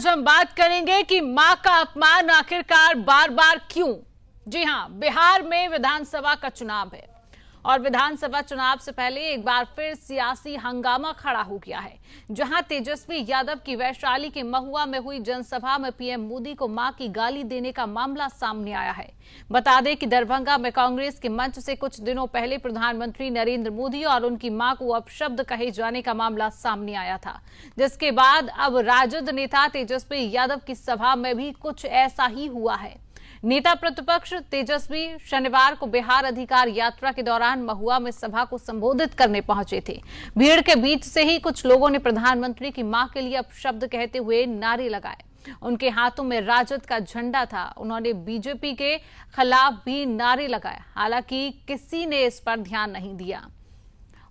आज हम बात करेंगे कि मां का अपमान आखिरकार बार बार क्यों। जी हां, बिहार में विधानसभा का चुनाव है और विधानसभा चुनाव से पहले एक बार फिर सियासी हंगामा खड़ा हो गया है, जहां तेजस्वी यादव की वैशाली के महुआ में हुई जनसभा में पीएम मोदी को मां की गाली देने का मामला सामने आया है। बता दें कि दरभंगा में कांग्रेस के मंच से कुछ दिनों पहले प्रधानमंत्री नरेंद्र मोदी और उनकी मां को अपशब्द कहे जाने का मामला सामने आया था, जिसके बाद अब राजद नेता तेजस्वी यादव की सभा में भी कुछ ऐसा ही हुआ है। नेता प्रतिपक्ष तेजस्वी शनिवार को बिहार अधिकार यात्रा के दौरान महुआ में सभा को संबोधित करने पहुंचे थे। भीड़ के बीच से ही कुछ लोगों ने प्रधानमंत्री की मां के लिए अपशब्द कहते हुए नारे लगाए। उनके हाथों में राजद का झंडा था। उन्होंने बीजेपी के खिलाफ भी नारे लगाए, हालांकि किसी ने इस पर ध्यान नहीं दिया।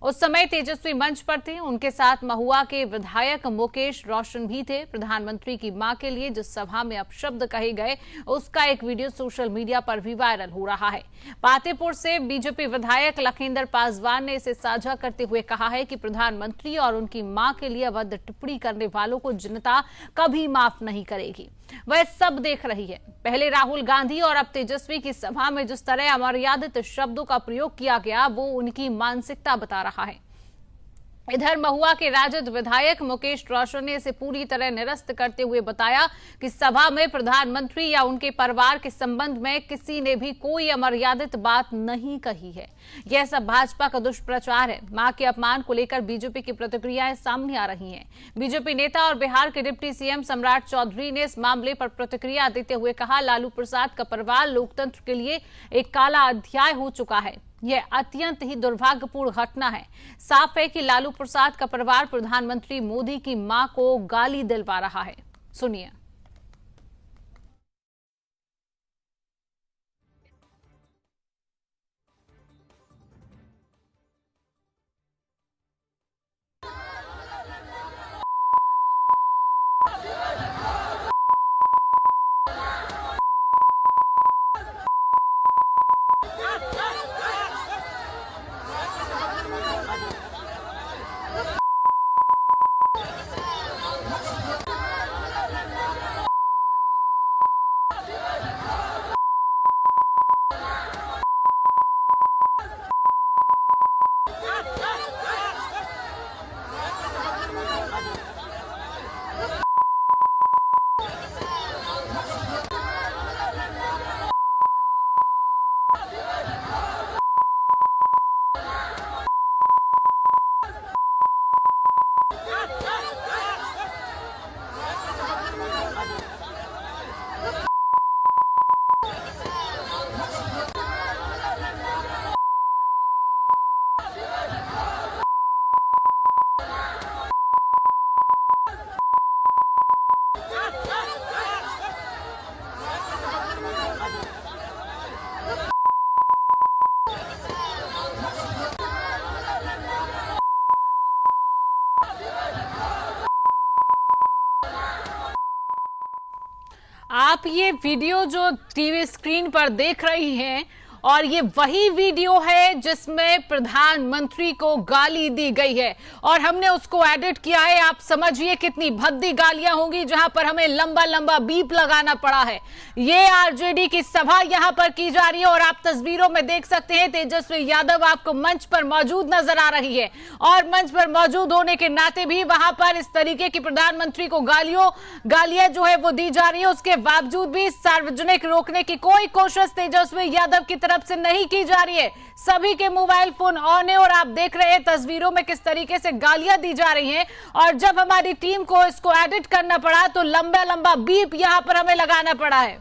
उस समय तेजस्वी मंच पर थे। उनके साथ महुआ के विधायक मुकेश रोशन भी थे। प्रधानमंत्री की मां के लिए जिस सभा में अपशब्द कहे गए, उसका एक वीडियो सोशल मीडिया पर भी वायरल हो रहा है। पातेपुर से बीजेपी विधायक लखिंदर पासवान ने इसे साझा करते हुए कहा है कि प्रधानमंत्री और उनकी मां के लिए अभद्र टिप्पणी करने वालों को जनता कभी माफ नहीं करेगी। वह सब देख रही है। पहले राहुल गांधी और अब तेजस्वी की सभा में जिस तरह अमर्यादित शब्दों का प्रयोग किया गया, वो उनकी मानसिकता बता रहा है। इधर महुआ के राजद विधायक मुकेश रोशन ने इसे पूरी तरह निरस्त करते हुए बताया कि सभा में प्रधानमंत्री या उनके परिवार के संबंध में किसी ने भी कोई अमर्यादित बात नहीं कही है। यह सब भाजपा का दुष्प्रचार है। मां के अपमान को लेकर बीजेपी की प्रतिक्रियाएं सामने आ रही हैं। बीजेपी नेता और बिहार के डिप्टी सीएम सम्राट चौधरी ने इस मामले पर प्रतिक्रिया देते हुए कहा, लालू प्रसाद का परिवार लोकतंत्र के लिए एक काला अध्याय हो चुका है। यह अत्यंत ही दुर्भाग्यपूर्ण घटना है। साफ है कि लालू प्रसाद का परिवार प्रधानमंत्री मोदी की मां को गाली दिलवा रहा है। सुनिए। आप ये वीडियो जो टीवी स्क्रीन पर देख रही हैं, और ये वही वीडियो है जिसमें प्रधानमंत्री को गाली दी गई है और हमने उसको एडिट किया है। आप समझिए कितनी भद्दी गालियां होंगी, जहां पर हमें लंबा लंबा बीप लगाना पड़ा है। ये आरजेडी की सभा यहां पर की जा रही है और आप तस्वीरों में देख सकते हैं तेजस्वी यादव आपको मंच पर मौजूद नजर आ रही है और मंच पर मौजूद होने के नाते भी वहां पर इस तरीके की प्रधानमंत्री को गालियां जो है वो दी जा रही है। उसके बावजूद भी सार्वजनिक रोकने की कोई कोशिश तेजस्वी यादव की तरफ से नहीं की जा रही है। सभी के मोबाइल फोन ऑन है और आप देख रहे हैं तस्वीरों में किस तरीके से गालियां दी जा रही हैं। और जब हमारी टीम को इसको एडिट करना पड़ा तो लंबा लंबा बीप यहां पर हमें लगाना पड़ा है।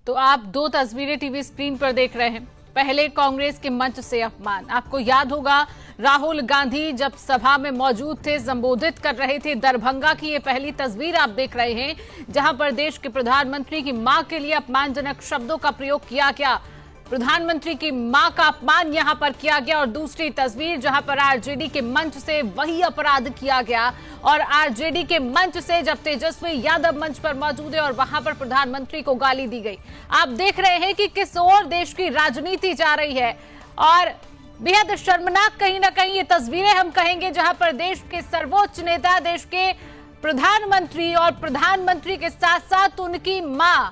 तो आप दो तस्वीरें टीवी स्क्रीन पर देख रहे हैं। पहले कांग्रेस के मंच से अपमान। आपको याद होगा राहुल गांधी जब सभा में मौजूद थे, संबोधित कर रहे थे। दरभंगा की ये पहली तस्वीर आप देख रहे हैं जहां पर देश के प्रधानमंत्री की मां के लिए अपमानजनक शब्दों का प्रयोग किया गया। प्रधानमंत्री की मां का अपमान यहां पर किया गया। और दूसरी तस्वीर जहां पर आरजेडी के मंच से वही अपराध किया गया और आरजेडी के मंच से जब तेजस्वी यादव मंच पर मौजूद है और वहां पर प्रधानमंत्री को गाली दी गई। आप देख रहे हैं कि किस ओर देश की राजनीति जा रही है और बेहद शर्मनाक कहीं ना कहीं ये तस्वीरें हम कहेंगे, जहां पर देश के सर्वोच्च नेता, देश के प्रधानमंत्री और प्रधानमंत्री के साथ साथ उनकी मां,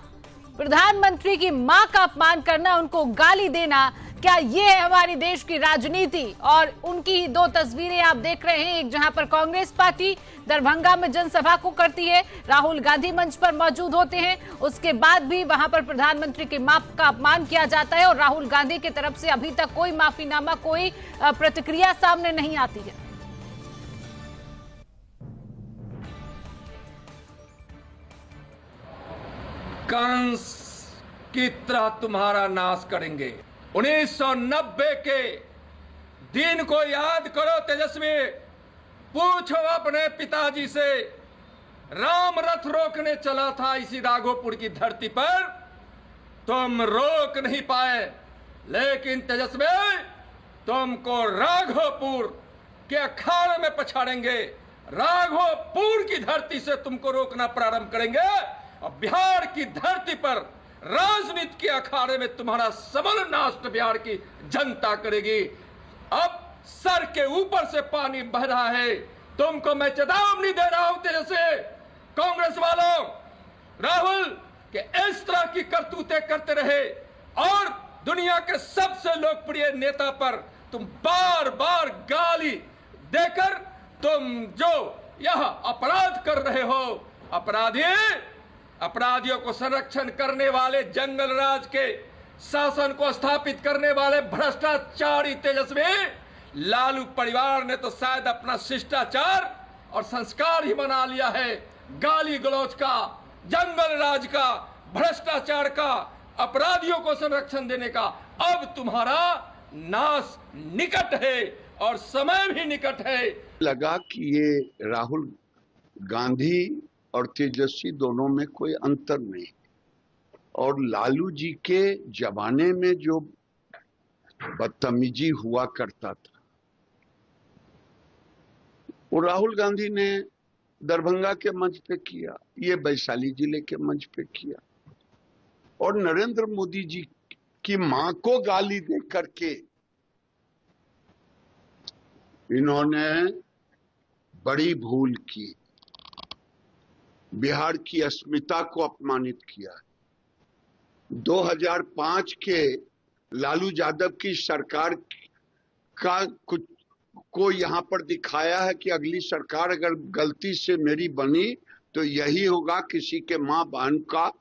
प्रधानमंत्री की मां का अपमान करना, उनको गाली देना, क्या ये है हमारी देश की राजनीति? और उनकी ही दो तस्वीरें आप देख रहे हैं, एक जहां पर कांग्रेस पार्टी दरभंगा में जनसभा को करती है, राहुल गांधी मंच पर मौजूद होते हैं, उसके बाद भी वहां पर प्रधानमंत्री की मां का अपमान किया जाता है और राहुल गांधी की तरफ से अभी तक कोई माफीनामा, कोई प्रतिक्रिया सामने नहीं आती है। कंस की तरह तुम्हारा नाश करेंगे। 1990 के दिन को याद करो तेजस्वी, पूछो अपने पिताजी से, राम रथ रोकने चला था इसी राघोपुर की धरती पर, तुम रोक नहीं पाए, लेकिन तेजस्वी तुमको राघोपुर के अखाड़े में पछाड़ेंगे, राघोपुर की धरती से तुमको रोकना प्रारंभ करेंगे और बिहार की धरती पर राजनीति के अखाड़े में तुम्हारा सबल नाश बिहार की जनता करेगी। अब सर के ऊपर से पानी बह रहा है, तुमको मैं चेतावनी दे रहा हूं तेजस्वी, कांग्रेस वालों, राहुल के इस तरह की करतूतें करते रहे और दुनिया के सबसे लोकप्रिय नेता पर तुम बार बार गाली देकर तुम जो यह अपराध कर रहे हो, अपराधियों को संरक्षण करने वाले, जंगल राज के शासन को स्थापित करने वाले भ्रष्टाचारी तेजस्वी लालू परिवार ने तो शायद अपना शिष्टाचार और संस्कार ही बना लिया है, गाली गलौज का, जंगल राज का, भ्रष्टाचार का, अपराधियों को संरक्षण देने का। अब तुम्हारा नाश निकट है और समय भी निकट है। लगा कि ये राहुल गांधी और तेजस्वी दोनों में कोई अंतर नहीं, और लालू जी के जमाने में जो बदतमीजी हुआ करता था वो राहुल गांधी ने दरभंगा के मंच पे किया, ये वैशाली जिले के मंच पे किया, और नरेंद्र मोदी जी की मां को गाली दे करके इन्होंने बड़ी भूल की, बिहार की अस्मिता को अपमानित किया। 2005 के लालू यादव की सरकार का कुछ को यहां पर दिखाया है कि अगली सरकार अगर गलती से मेरी बनी तो यही होगा, किसी के मां बहन का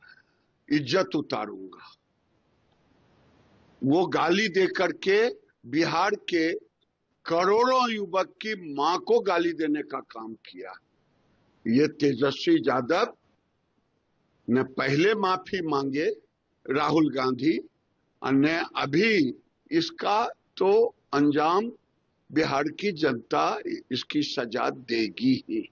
इज्जत उतारूंगा। वो गाली दे करके बिहार के करोड़ों युवक की मां को गाली देने का काम किया। ये तेजस्वी यादव ने पहले माफी मांगे राहुल गांधी, ने अभी इसका तो अंजाम बिहार की जनता इसकी सजा देगी ही।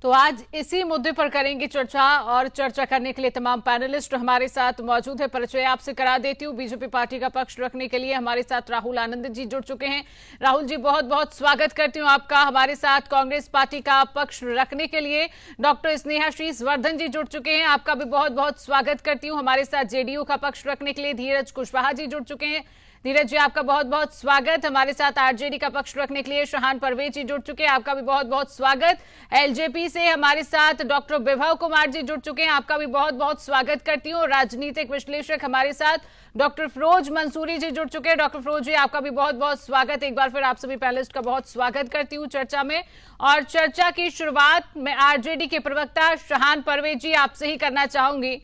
तो आज इसी मुद्दे पर करेंगे चर्चा, और चर्चा करने के लिए तमाम पैनलिस्ट हमारे साथ मौजूद है। परिचय आपसे करा देती हूँ। बीजेपी पार्टी का पक्ष रखने के लिए हमारे साथ राहुल आनंद जी जुड़ चुके हैं। राहुल जी, बहुत बहुत स्वागत करती हूँ आपका। हमारे साथ कांग्रेस पार्टी का पक्ष रखने के लिए डॉक्टर स्नेहाशीष वर्धन जी जुड़ चुके हैं, आपका भी बहुत बहुत स्वागत करती हूँ। हमारे साथ जेडीयू का पक्ष रखने के लिए धीरज कुशवाहा जी जुड़ चुके हैं। धीरज जी, आपका बहुत बहुत स्वागत। हमारे साथ आरजेडी का पक्ष रखने के लिए शाहान परवेज जी जुड़ चुके हैं, आपका भी बहुत बहुत स्वागत। एलजेपी से हमारे साथ डॉक्टर विभव कुमार जी जुड़ चुके हैं, आपका भी बहुत बहुत स्वागत करती हूँ। राजनीतिक विश्लेषक हमारे साथ डॉक्टर फिरोज मंसूरी जी जुड़ चुके हैं। डॉक्टर फिरोज जी, आपका भी बहुत बहुत स्वागत। एक बार फिर आप सभी पैनलिस्ट का बहुत स्वागत करती हूँ चर्चा में। और चर्चा की शुरुआत मैं आरजेडी के प्रवक्ता शाहान परवेज जी आपसे ही करना चाहूंगी।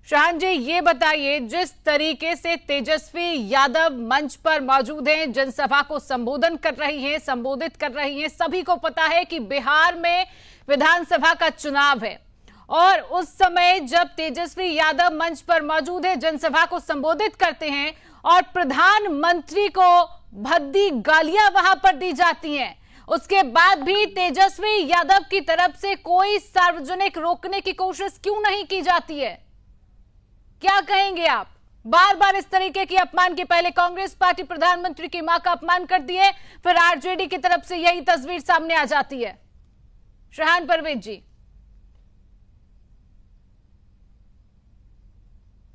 शाहान जी, ये बताइए, जिस तरीके से तेजस्वी यादव मंच पर मौजूद हैं, जनसभा को संबोधित कर रही हैं, सभी को पता है कि बिहार में विधानसभा का चुनाव है, और उस समय जब तेजस्वी यादव मंच पर मौजूद है, जनसभा को संबोधित करते हैं और प्रधानमंत्री को भद्दी गालियां वहां पर दी जाती हैं, उसके बाद भी तेजस्वी यादव की तरफ से कोई सार्वजनिक रोकने की कोशिश क्यों नहीं की जाती है? क्या कहेंगे आप? बार बार इस तरीके की अपमान के पहले कांग्रेस पार्टी प्रधानमंत्री की मां का अपमान करती है, फिर आरजेडी की तरफ से यही तस्वीर सामने आ जाती है। शाहान परवेज जी,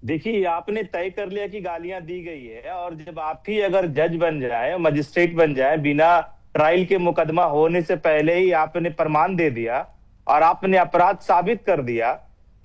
देखिए, आपने तय कर लिया कि गालियां दी गई है, और जब आप ही अगर जज बन जाए, मजिस्ट्रेट बन जाए, बिना ट्रायल के मुकदमा होने से पहले ही आपने प्रमाण दे दिया और आपने अपराध साबित कर दिया,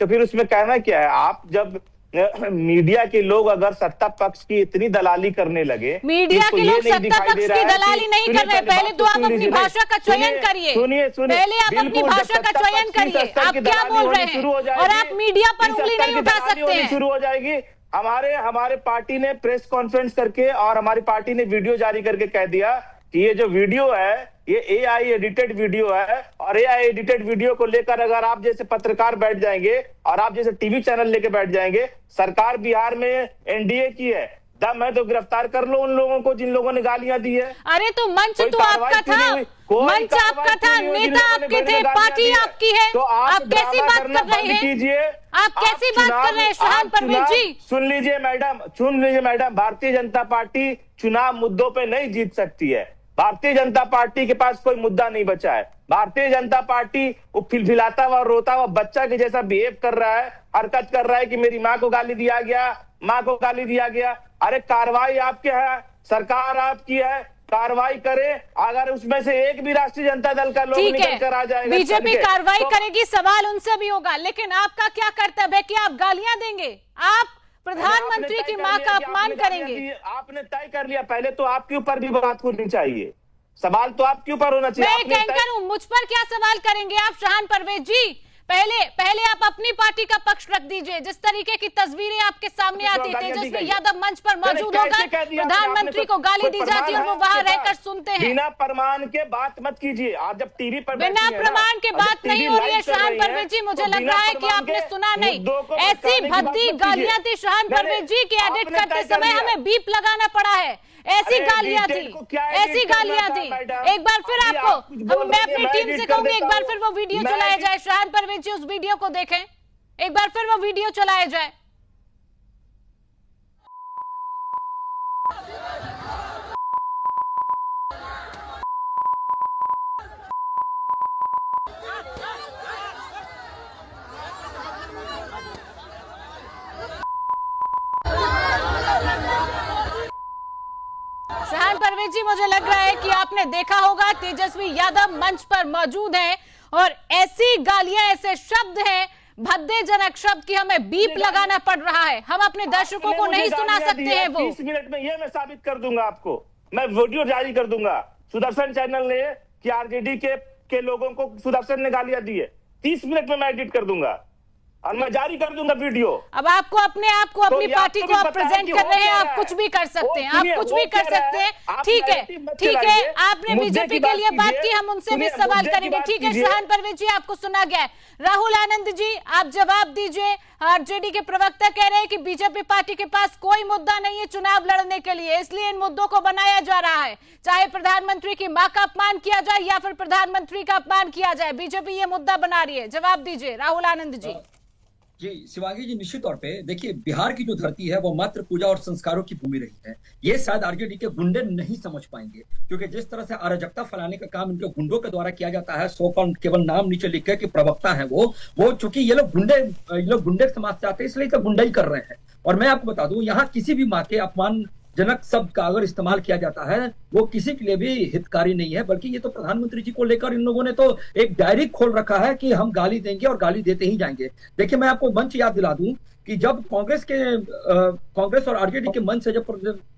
तो फिर उसमें कहना क्या है? आप जब मीडिया के लोग अगर सत्ता पक्ष की इतनी दलाली करने लगे, मीडिया के लोग सत्ता पक्ष की दलाली नहीं कर रहे। पहले तो आप अपनी भाषा का चयन करिए। पहले आप अपनी भाषा का चयन करिए। आप क्या बोल रहे हैं? और आप मीडिया पर उंगली नहीं उठा सकते हैं। शुरू हो जाएगी। हमारे पार्टी ने प्रेस कॉन्फ्रेंस करके और हमारी पार्टी ने वीडियो जारी करके कह दिया कि ये जो वीडियो है ये AI एडिटेड वीडियो है, और AI एडिटेड वीडियो को लेकर अगर आप जैसे पत्रकार बैठ जाएंगे और आप जैसे टीवी चैनल लेके बैठ जाएंगे, सरकार बिहार में NDA की है, दम है तो गिरफ्तार कर लो उन लोगों को जिन लोगों ने गालियां दी है। अरे तो मंच तो आपका था, मंच आपका था, नेता आपके थे, पार्टी आपकी है, तो आप कैसी बात कर रहे हैं? आप कैसी बात कर रहे हैं शाहान परवेज जी? सुन लीजिए मैडम, भारतीय जनता पार्टी चुनाव मुद्दों पे नहीं जीत सकती है। भारतीय जनता पार्टी के पास कोई मुद्दा नहीं बचा है। भारतीय जनता पार्टी वो फिलफिलाता हुआ रोता हुआ बच्चा के जैसा बिहेव कर रहा है, हरकत कर रहा है कि मेरी माँ को गाली दिया गया। अरे कार्रवाई आपके है, सरकार आपकी है, कार्रवाई करे। अगर उसमें से एक भी राष्ट्रीय जनता दल का लोग निकल कर आ जाएगा, बीजेपी कार्रवाई करेगी, सवाल उनसे भी होगा, लेकिन आपका क्या कर्तव्य है कि आप गालियां देंगे? आप प्रधानमंत्री की मां का अपमान करेंगे? आपने तय कर लिया, पहले तो आपके ऊपर भी बात होनी चाहिए, सवाल तो आपके ऊपर होना चाहिए। मैं एक एंकर हूं, मुझ पर क्या सवाल करेंगे आप शाहान परवेज जी? पहले आप अपनी पार्टी का पक्ष रख दीजिए। जिस तरीके की तस्वीरें आपके सामने आती है, तेजस्वी यादव मंच पर मौजूद होकर प्रधानमंत्री को गाली दी जाती है और वो वहां रहकर सुनते हैं। बिना प्रमाण के बात मत कीजिए। आप जब टीवी पर बिना प्रमाण के बात नहीं हो रही है शाहान परवेज जी। मुझे लग रहा है कि आपने सुना नहीं। ऐसी भद्दी गालियां थी शाहान परवेज जी की एडिट करते समय हमें बीप लगाना पड़ा है। ऐसी गालियां थी। एक बार फिर आपको मैं अपनी टीम से कहूंगी, एक बार फिर वो वीडियो चलाया जाए। शाहान परवेज जी उस वीडियो को देखें, एक बार फिर वो वीडियो चलाया जाए। शाहान परवेज जी, मुझे लग रहा है कि आपने देखा होगा तेजस्वी यादव मंच पर मौजूद हैं और ऐसी गालियां, ऐसे शब्द हैं, भद्देजनक शब्द कि हमें बीप लगाना पड़ रहा है। हम अपने दर्शकों को नहीं सुना सकते हैं। वो 30 मिनट में ये मैं साबित कर दूंगा आपको, मैं वीडियो जारी कर दूंगा। सुदर्शन चैनल ने कि आरजेडी के लोगों को सुदर्शन ने गालियां दी है, 30 मिनट में मैं एडिट कर दूंगा और मैं जारी कर दूंगा वीडियो। अब आपको अपने आप को, अपनी पार्टी को आप प्रेजेंट कर रहे हैं, आप कुछ भी कर सकते हैं, आप कुछ भी कर सकते हैं। ठीक है, आपने बीजेपी के लिए बात की, हम उनसे भी सवाल करेंगे। ठीक है शाहान परवेज जी, आपको सुना गया है। राहुल आनंद जी, आप जवाब दीजिए। आरजेडी के प्रवक्ता कह रहे हैं कि बीजेपी पार्टी के पास कोई मुद्दा नहीं है चुनाव लड़ने के लिए, इसलिए इन मुद्दों को बनाया जा रहा है। चाहे प्रधानमंत्री की मां का अपमान किया जाए या फिर प्रधानमंत्री का अपमान किया जाए, बीजेपी ये मुद्दा बना रही है। जवाब दीजिए राहुल आनंद जी। जी शिवांगी जी, निश्चित तौर पे देखिए, बिहार की जो धरती है वो मात्र पूजा और संस्कारों की भूमि रही है। ये शायद आरजेडी के गुंडे नहीं समझ पाएंगे, क्योंकि जिस तरह से अराजकता फैलाने का काम इनके गुंडों के द्वारा किया जाता है, सो कॉल्ड केवल नाम नीचे लिख के कि प्रवक्ता है वो चूंकि ये लोग गुंडे समाज से आते हैं, इसलिए गुंडाई कर रहे हैं। और मैं आपको बता दूं, यहाँ किसी भी माँ के अपमानजनक शब्द का अगर इस्तेमाल किया जाता है वो किसी के लिए भी हितकारी नहीं है, बल्कि ये तो प्रधानमंत्री जी को लेकर इन लोगों ने तो एक डायरी खोल रखा है कि हम गाली देंगे और गाली देते ही जाएंगे। देखिए, मैं आपको मंच याद दिला दूं कि जब कांग्रेस और आरजेडी के मंच से जब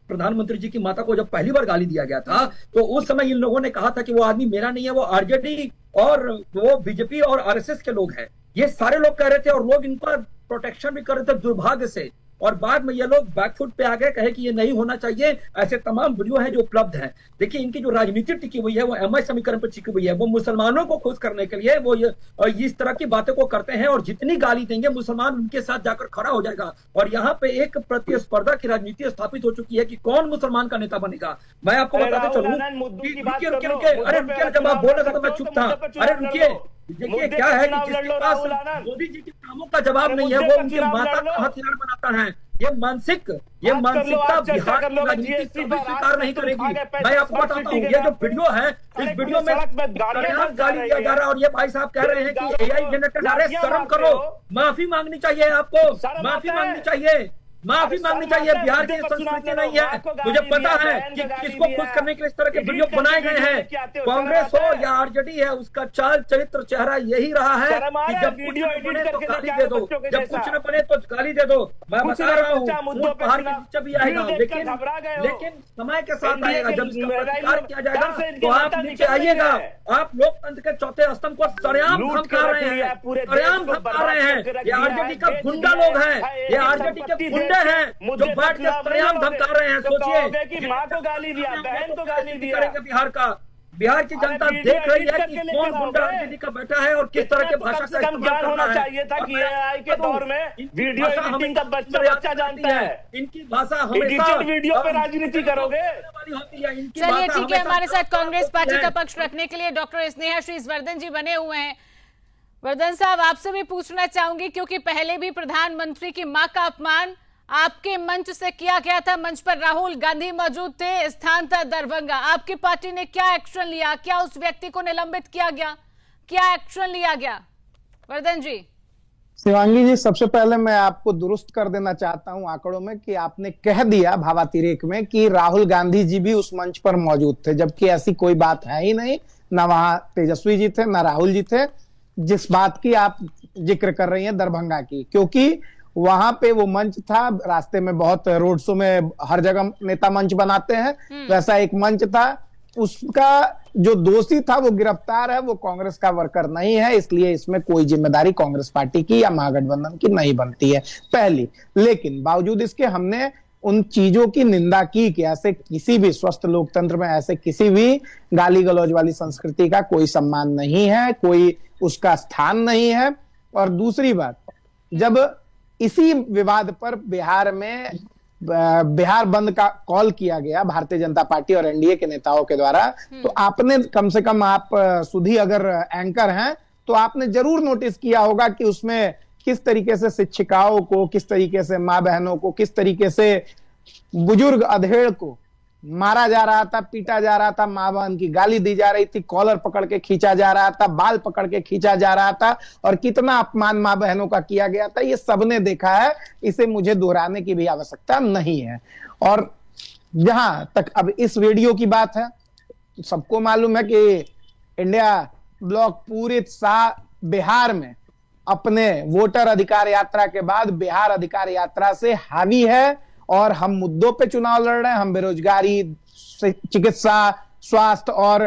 प्रधानमंत्री जी की माता को जब पहली बार गाली दिया गया था, तो उस समय इन लोगों ने कहा था कि वो आदमी मेरा नहीं है, वो आरजेडी और वो बीजेपी और आरएसएस के लोग हैं। ये सारे लोग कह रहे थे और लोग इन पर प्रोटेक्शन भी कर रहे थे दुर्भाग्य से। और बाद में ये लोग बैकफुट पे आ गए, कहे कि ये नहीं होना चाहिए। ऐसे तमाम वीडियो हैं जो उपलब्ध हैं। देखिए, इनकी जो राजनीति टिकी हुई है वो एमआई समीकरण पर टिकी हुई है। वो मुसलमानों को खुश करने के लिए वो इस तरह की बातें को करते हैं, और जितनी गाली देंगे मुसलमान उनके साथ जाकर खड़ा हो जाएगा। और यहाँ पे एक प्रतिस्पर्धा की राजनीति स्थापित हो चुकी है कि कौन मुसलमान का नेता बनेगा। मैं आपको बताते चलूं, अरे रुकिए, जब आप बोल रहे थे तो मैं चुप था। अरे रुकिए, देखिए क्या है कि जिसके पास मोदी जी के कामों का जवाब नहीं है, वो उनकी माता का हथियार बनाता है। ये मानसिकता बिहार की राजनीति कभी स्वीकार नहीं करेगी। मैं आपको बताता हूँ, ये जो वीडियो है, इस वीडियो में गाली दिया जा रहा है और ये भाई साहब कह रहे हैं कि AI जनरेटेड। अरे शर्म करो, माफी मांगनी चाहिए आपको, माफी मांगनी चाहिए, माफी मांगनी चाहिए। बिहार की संस्कृति नहीं है। मुझे पता है कि किसको खुश करने के लिए इस तरह के वीडियो बनाए गए हैं। कांग्रेस हो या आरजेडी है, उसका चाल चरित्र चेहरा यही रहा है कि जब कुछ न बने तो गाली दे दो, जब कुछ न बने तो गाली दे दो। मैं बता रहा हूँ, बाहर के नीचे भी आएगा, लेकिन समय के साथ आएगा। जब इसका प्रतिकार किया जाएगा तो आप नीचे आइएगा। आप लोकतंत्र के चौथे स्तंभ को सरेआम धमका रहे हैं, सरेआम धमका रहे हैं। ये आरजेडी का गुंडा लोग हैं, ये आरजेडी के गुंडे हैं जो बैठ के सरेआम धमका रहे हैं। सोचिए कि माँ को गाली दिया, बहन को गाली दिया। बिहार की जनता देख रही है कि कौन गुंडा आरजेडी का बैठा है और किस तरह के भाषा का इस्तेमाल होना चाहिए था कि AI के दौर में वीडियो एडिटिंग का बच्चा जानता है। इनकी भाषा हमेशा वीडियो पे राजनीति करोगे। चलिए ठीक है, हमारे साथ कांग्रेस पार्टी का पक्ष रखने के लिए डॉक्टर स्नेहा श्री वर्धन जी बने हुए हैं। वर्धन साहब, आपसे भी पूछना चाहूंगी, क्योंकि पहले भी प्रधानमंत्री की मां का अपमान आपके मंच से किया गया था। मंच पर राहुल गांधी मौजूद थे, स्थान था दरभंगा। आपकी पार्टी ने क्या एक्शन लिया? क्या उस व्यक्ति को निलंबित किया गया? क्या एक्शन लिया गया? वर्धन जी। शिवांगी जी, सबसे पहले मैं आपको दुरुस्त कर देना चाहता हूं आंकड़ों में कि आपने कह दिया भावातिरेक में कि राहुल गांधी जी भी उस मंच पर मौजूद थे, जबकि ऐसी कोई बात है ही नहीं। ना वहां तेजस्वी जी थे, ना राहुल जी थे। जिस बात की आप जिक्र कर रही हैं दरभंगा की, क्योंकि वहां पे वो मंच था। रास्ते में बहुत रोड शो में हर जगह नेता मंच बनाते हैं, वैसा एक मंच था। उसका जो दोषी था वो गिरफ्तार है, वो कांग्रेस का वर्कर नहीं है, इसलिए इसमें कोई जिम्मेदारी कांग्रेस पार्टी की या महागठबंधन की नहीं बनती है, पहली। लेकिन बावजूद इसके हमने उन चीजों की निंदा की कि ऐसे किसी भी स्वस्थ लोकतंत्र में ऐसे किसी भी गाली गलौज वाली संस्कृति का कोई सम्मान नहीं है, कोई उसका स्थान नहीं है। और दूसरी बात, जब इसी विवाद पर बिहार में बिहार बंद का कॉल किया गया भारतीय जनता पार्टी और एनडीए के नेताओं के द्वारा, तो आपने कम से कम, आप सुधी अगर एंकर हैं तो आपने जरूर नोटिस किया होगा कि उसमें किस तरीके से शिक्षिकाओं को, किस तरीके से माँ बहनों को, किस तरीके से बुजुर्ग अधेड़ को मारा जा रहा था, पीटा जा रहा था, माँ बहन की गाली दी जा रही थी, कॉलर पकड़ के खींचा जा रहा था, बाल पकड़ के खींचा जा रहा था, और कितना अपमान माँ बहनों का किया गया था, ये सबने देखा है। इसे मुझे दोहराने की भी आवश्यकता नहीं है। और जहां तक अब इस वीडियो की बात है, सबको मालूम है कि इंडिया ब्लॉक पूरे बिहार में अपने वोटर अधिकार यात्रा के बाद बिहार अधिकार यात्रा से हावी है, और हम मुद्दों पे चुनाव लड़ रहे हैं। हम बेरोजगारी, चिकित्सा, स्वास्थ्य और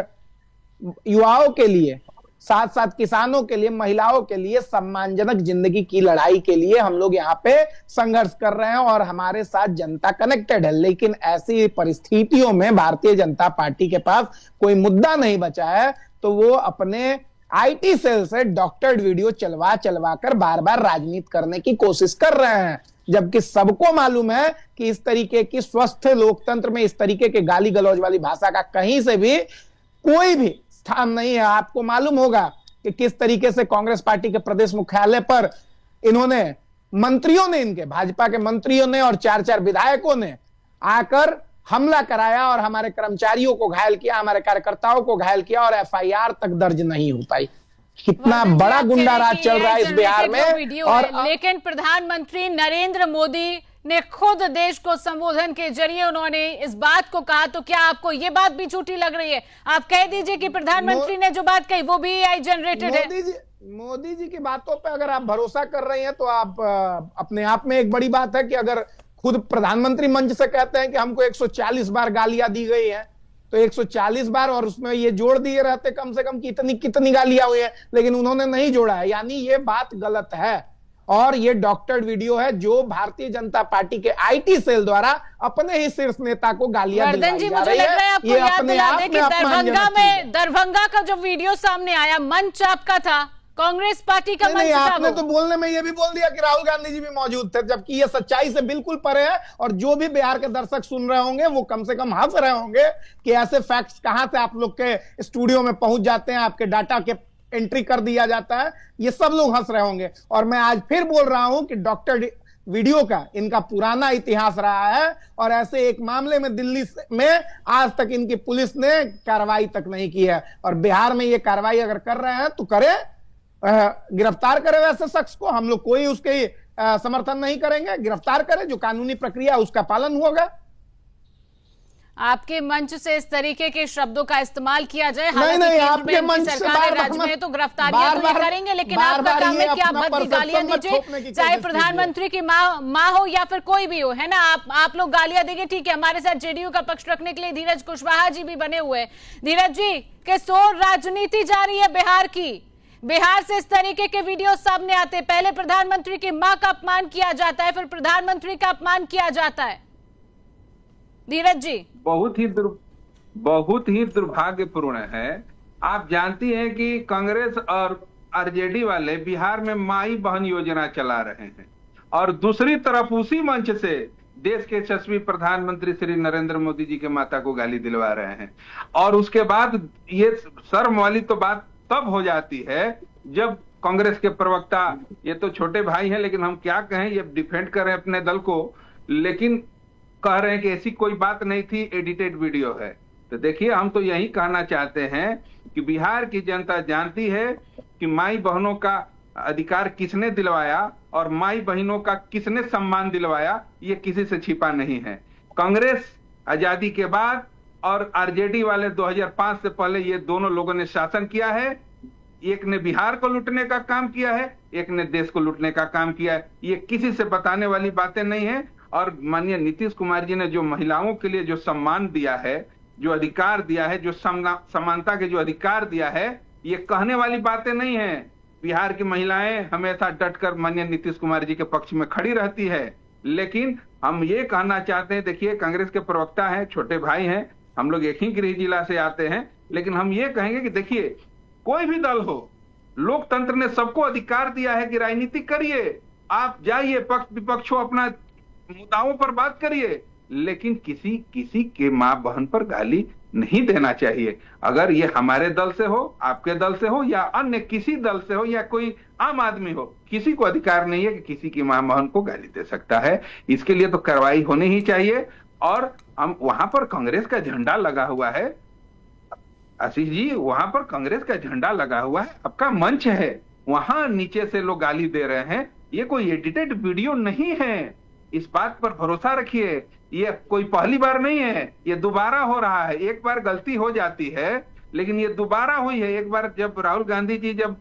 युवाओं के लिए, साथ साथ किसानों के लिए, महिलाओं के लिए सम्मानजनक जिंदगी की लड़ाई के लिए हम लोग यहाँ पे संघर्ष कर रहे हैं, और हमारे साथ जनता कनेक्टेड है। लेकिन ऐसी परिस्थितियों में भारतीय जनता पार्टी के पास कोई मुद्दा नहीं बचा है, तो वो अपने IT सेल से डॉक्टर्ड वीडियो चलवा कर बार बार राजनीति करने की कोशिश कर रहे हैं। जबकि सबको मालूम है कि इस तरीके की स्वस्थ लोकतंत्र में इस तरीके के गाली गलौज वाली भाषा का कहीं से भी कोई भी स्थान नहीं है। आपको मालूम होगा कि किस तरीके से कांग्रेस पार्टी के प्रदेश मुख्यालय पर इन्होंने, मंत्रियों ने, इनके भाजपा के मंत्रियों ने और 4-4 विधायकों ने आकर हमला कराया और हमारे कर्मचारियों को घायल किया, हमारे कार्यकर्ताओं को घायल किया, और FIR तक दर्ज नहीं हो पाई। कितना बड़ा गुंडा राज चल रहा है इस बिहार में। और लेकिन प्रधानमंत्री नरेंद्र मोदी ने खुद देश को संबोधन के जरिए उन्होंने इस बात को कहा, तो क्या आपको ये बात भी झूठी लग रही है? आप कह दीजिए कि प्रधानमंत्री ने जो बात कही वो भी AI जनरेटेड है। मोदी जी की बातों पे अगर आप भरोसा कर रही हैं तो आप अपने आप में एक बड़ी बात है कि अगर खुद प्रधानमंत्री मंच से कहते हैं कि हमको 140 बार गालियां दी गई हैं, तो 140 बार, और उसमें ये जोड़ दिए रहते कम से कम कितनी गालियां हुई है, लेकिन उन्होंने नहीं जोड़ा है। यानी ये बात गलत है, और ये डॉक्टर्ड वीडियो है जो भारतीय जनता पार्टी के IT सेल द्वारा अपने ही शीर्ष नेता को गालियां दिलाई जा रही है। मुझे लग रहा है आपको याद दिला दें कि दरभंगा का जो वीडियो सामने आया, मंच आपका था, कांग्रेस पार्टी का मंच था। आपने तो बोलने में ये भी बोल दिया कि राहुल गांधी जी भी मौजूद थे, जबकि ये सच्चाई से बिल्कुल परे है। और जो भी बिहार के दर्शक सुन रहे होंगे वो कम से कम हंस रहे होंगे कि ऐसे फैक्ट्स कहां से आप लोग के स्टूडियो में पहुंच जाते हैं, आपके डाटा के एंट्री कर दिया जाता है, ये सब लोग हंस रहे होंगे। और मैं आज फिर बोल रहा हूं कि डॉक्टर वीडियो का इनका पुराना इतिहास रहा है और ऐसे एक मामले में दिल्ली में आज तक इनकी पुलिस ने कार्रवाई तक नहीं की है। और बिहार में ये कार्रवाई अगर कर रहे हैं तो करे, गिरफ्तार करे वैसे शख्स को, हम लोग कोई उसके समर्थन नहीं करेंगे। गिरफ्तार करे, जो कानूनी प्रक्रिया उसका पालन होगा। आपके मंच से इस तरीके के शब्दों का इस्तेमाल किया जाए, नहीं, आपके मंच से सरकार राज्य में तो गिरफ्तारियां तो करेंगे, लेकिन आपका काम है कि आप भद्दी गालियां दीजिए, चाहे प्रधानमंत्री की माँ हो या फिर कोई भी हो, है ना। आप लोग गालियां देंगे, ठीक है। हमारे साथ जेडीयू का पक्ष रखने के लिए धीरज कुशवाहा जी भी बने हुए हैं। धीरज जी, किशोर राजनीति जारी है बिहार की। बिहार से इस तरीके के वीडियो सामने आते, पहले प्रधानमंत्री की मां का अपमान किया जाता है, फिर प्रधानमंत्री का अपमान किया जाता है। धीरज जी, बहुत ही दुर्भाग्यपूर्ण है। आप जानती हैं कि कांग्रेस और आरजेडी वाले बिहार में माई बहन योजना चला रहे हैं और दूसरी तरफ उसी मंच से देश के यशस्वी प्रधानमंत्री श्री नरेंद्र मोदी जी के माता को गाली दिलवा रहे हैं। और उसके बाद ये शर्म वाली तो बात तब हो जाती है जब कांग्रेस के प्रवक्ता, ये तो छोटे भाई हैं लेकिन हम क्या कहें, ये डिफेंड कर रहे हैं अपने दल को, लेकिन कह रहे हैं कि ऐसी कोई बात नहीं थी, एडिटेड वीडियो है। तो देखिए, हम तो यही कहना चाहते हैं कि बिहार की जनता जानती है कि माई बहनों का अधिकार किसने दिलवाया और माई बहनों का किसने सम्मान दिलवाया, ये किसी से छिपा नहीं है। कांग्रेस आजादी के बाद और आरजेडी वाले 2005 से पहले ये दोनों लोगों ने शासन किया है। एक ने बिहार को लूटने का काम किया है, एक ने देश को लूटने का काम किया है। ये किसी से बताने वाली बातें नहीं है। और माननीय नीतीश कुमार जी ने जो महिलाओं के लिए जो सम्मान दिया है, जो अधिकार दिया है, जो समानता के जो अधिकार दिया है, ये कहने वाली बातें नहीं है। बिहार की महिलाएं हमेशा डटकर माननीय नीतीश कुमार जी के पक्ष में खड़ी रहती है। लेकिन हम ये कहना चाहते हैं, देखिए, कांग्रेस के प्रवक्ता हैं, छोटे भाई हैं, हम लोग एक ही गृह जिला से आते हैं, लेकिन हम ये कहेंगे कि देखिए, कोई भी दल हो, लोकतंत्र ने सबको अधिकार दिया है कि राजनीति करिए, आप जाइए, पक्ष विपक्ष हो, अपना मुद्दाओं पर बात करिए, लेकिन किसी के मां बहन पर गाली नहीं देना चाहिए। अगर ये हमारे दल से हो, आपके दल से हो या अन्य किसी दल से हो या कोई आम आदमी हो, किसी को अधिकार नहीं है कि किसी की मां बहन को गाली दे सकता है। इसके लिए तो कार्रवाई होनी ही चाहिए। और हम वहां पर कांग्रेस का झंडा लगा हुआ है, आशीष जी, वहां पर कांग्रेस का झंडा लगा हुआ है, आपका मंच है, वहां नीचे से लोग गाली दे रहे हैं। ये कोई एडिटेड वीडियो नहीं है, इस बात पर भरोसा रखिए। ये कोई पहली बार नहीं है, ये दोबारा हो रहा है। एक बार गलती हो जाती है, लेकिन ये दोबारा हुई है। एक बार जब राहुल गांधी जी जब